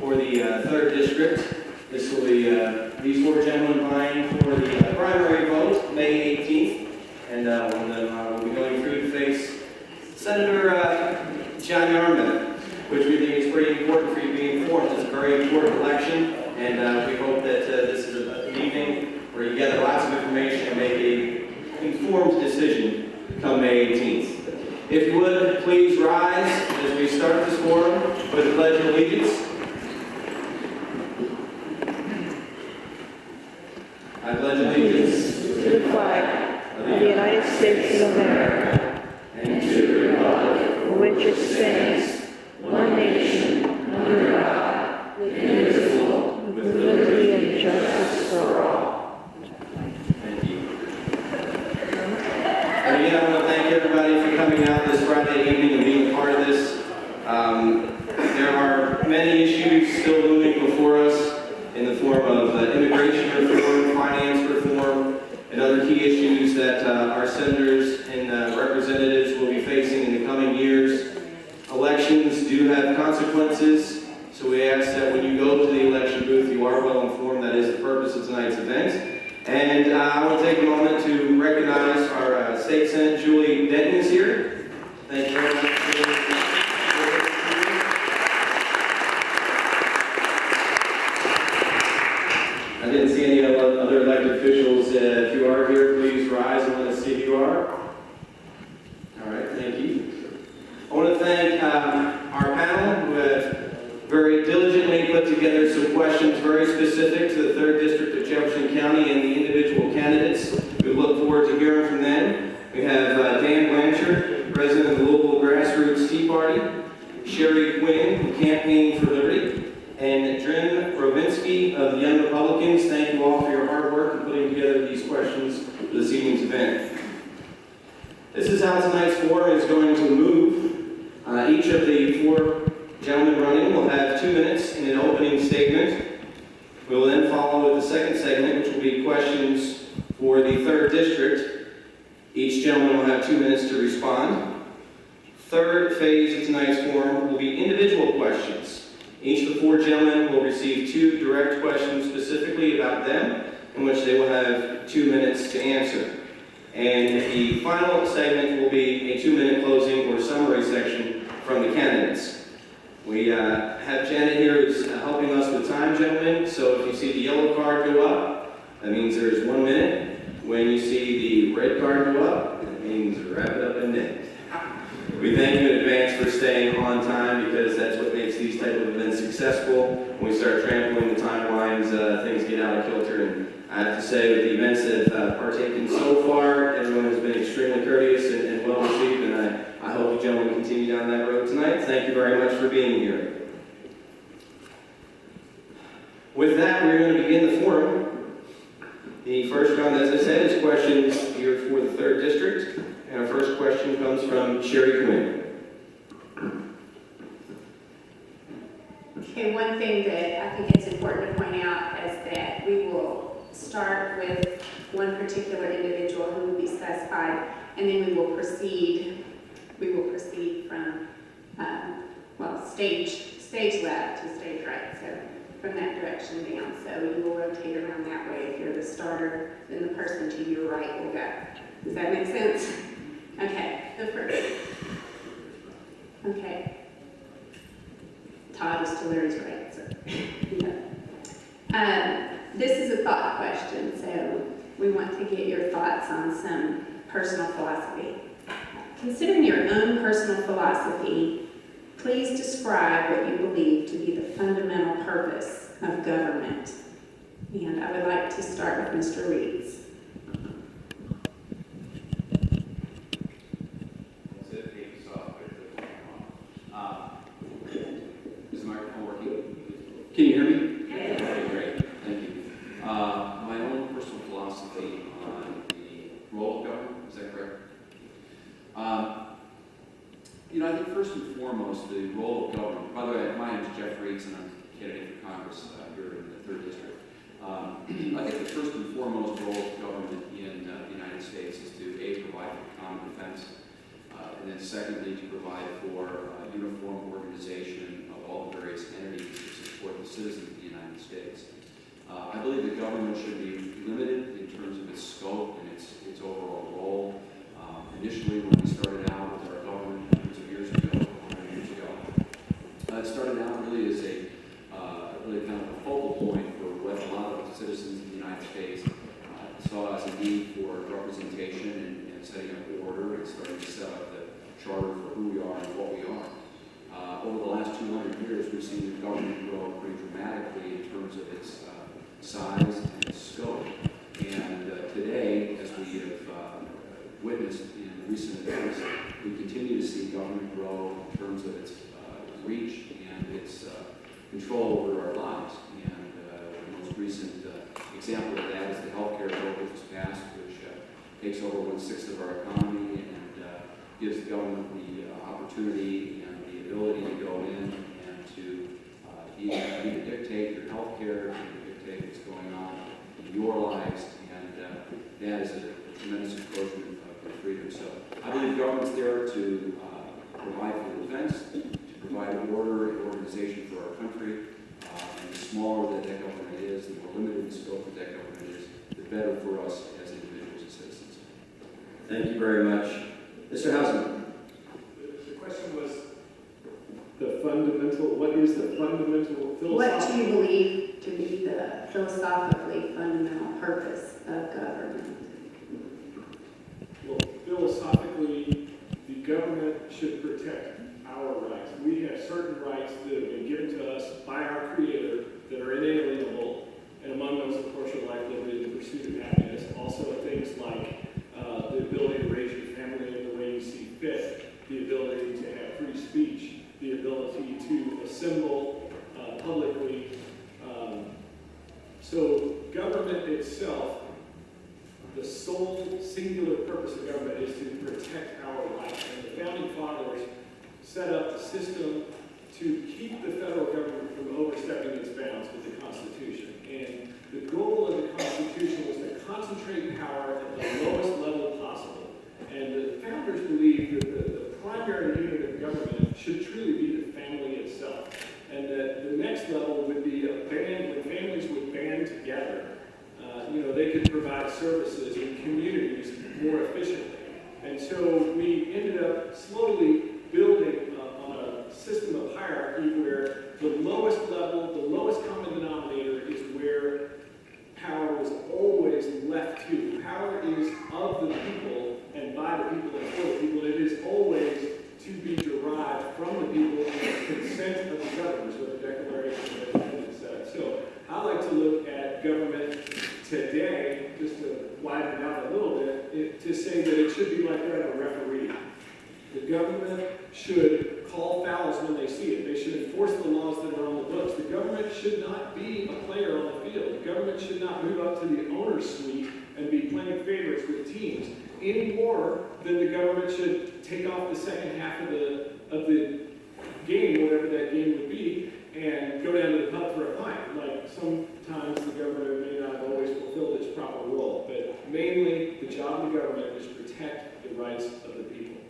for the 3rd District. This will be these 4 gentlemen vying for the primary vote, May 18th. And one of them will be going through to face Senator John Yarmouth, which we think is pretty important for you to be informed. It's a very important election, and we hope that this is an evening where you gather lots of information and make an informed decision come May 18th. If you would, please rise as we start this forum with the Pledge of Allegiance. I pledge allegiance to the flag of the United States of America and to the republic for which it stands, one nation, under God, indivisible, with liberty and justice for all. Thank you. Again, I want to thank everybody for coming out this Friday evening and being a part of this. There are many issues still looming before us in the form of immigration reform, finance reform, and other key issues that our senators and representatives will be facing in the coming years. Elections do have consequences, so we ask that when you go to the election booth, you are well informed. That is the purpose of tonight's event. And I want to take a moment to recognize our State Senate Julie Denton is here. Thank you very much. I didn't see any other elected officials. If you are here, please rise. I want to see who you are. All right, thank you. I want to thank our panel who have very diligently put together some questions very specific to the 3rd District of Jefferson County and the individual candidates. We look forward to hearing from them. We have Dan Blanchard, President of the Louisville Grassroots Tea Party, Sherry Quinn, from Campaign for Liberty, and Drim Rovinsky of the Young Republicans. Thank you all for your hard work in putting together these questions for this evening's event. This is how tonight's forum is going to move. Each of the 4 gentlemen running will have 2 minutes in an opening statement. We will then follow with the second segment, which will be questions for the 3rd District. Each gentleman will have 2 minutes to respond. Third phase of tonight's forum will be individual questions. Each of the 4 gentlemen will receive 2 direct questions specifically about them, in which they will have 2 minutes to answer. And the final segment will be a 2-minute closing or summary section from the candidates. We have Janet here who's helping us with time, gentlemen. So if you see the yellow card go up, that means there's 1 minute. When you see the red card go up, it means wrap it up and end. We thank you in advance for staying on time, because that's what makes these type of events successful. When we start trampling the timelines, things get out of kilter. And I have to say, with the events that have partaken so far, everyone has been extremely courteous and well received, and I hope you gentlemen continue down that road tonight. Thank you very much for being here. With that, we're going to begin the forum. The first round, as I said, is questions here for the 3rd District. And our first question comes from Sherry Quinn. Okay, one thing that I think it's important to point out is that we will start with one particular individual who will be specified, and then we will proceed from stage left to stage right, so from that direction down. So you will rotate around that way. If you're the starter, then the person to your right will go. Does that make sense? Okay, the first. Okay. Todd is to Larry's right, so. This is a thought question, so we want to get your thoughts on some personal philosophy. Considering your own personal philosophy, please describe what you believe to be the fundamental purpose of government. And I would like to start with Mr. Reeds. Is the microphone working? Can you hear me? Yes. Okay, great. Thank you. My own personal philosophy on the role of government, is that correct? I think first and foremost, the role of government. By the way, my name is Jeff Reeds, and I'm a candidate for Congress here in the 3rd District. I think the first and foremost role of government in the United States is to, A, provide for common defense, and then secondly, to provide for uniform organization of all the various entities that support the States. I believe that government should be limited in terms of its scope and its overall role. Initially, when we started out with our government hundreds of years ago, it started out really as a really kind of a focal point for what a lot of citizens in the United States saw as a need for representation and setting up order and starting to set up the charter for who we are and what we are. Over the last 200 years, we've seen the government grow pretty dramatically in terms of its size and its scope. And today, as we have witnessed in recent events, we continue to see government grow in terms of its reach and its control over our lives. And the most recent example of that is the healthcare bill which was passed, which takes over 1/6 of our economy and gives the government the opportunity and the ability to go in and to either dictate your healthcare, dictate what's going on in your lives, and that is a tremendous encroachment of freedom. So I believe government's there to provide for defense, to provide order and organization for our country, and the smaller that government is, the more limited the scope of that government is, the better for us as individuals and citizens. Thank you very much. Mr. Hausman. The question was what is the fundamental philosophical? What do you believe to be the philosophically fundamental purpose of government? Well, philosophically, the government should protect our rights. We have certain rights that have been given to us by our Creator that are inalienable, and among those, of course, are life, liberty, and the pursuit of happiness. Also, things like the ability to raise your family in the way you see fit, the ability to have free speech, the ability to assemble publicly. So government itself, the sole singular purpose of government is to protect our rights. And the Founding Fathers set up a system to keep the federal government from overstepping its bounds with the Constitution. And the goal of the Constitution was to concentrate power at the lowest level possible. And the founders believed that the primary unit of government should truly be the family itself. And that the next level would be a band, when families would band together. They could provide services in communities more efficiently. And so we ended up slowly building on a system of hierarchy where the lowest level, the lowest common denominator is where power was always left to. Power is of the people and by the people and for the people. It is always to be derived from the people and the consent of the government, so the Declaration of Independence said. So I like to look at government today, just to widen it out a little bit, to say that it should be like that of a referee. The government should call fouls when they see it. They should enforce the laws that are on the books. The government should not be a player on the field. The government should not move up to the owner's suite and be playing favorites with teams any more than the government should take off the second half of the game, whatever that game would be, and go down to the pub for a pint. Like sometimes the government may not have always fulfilled its proper role, but mainly the job of the government is to protect the rights of the people.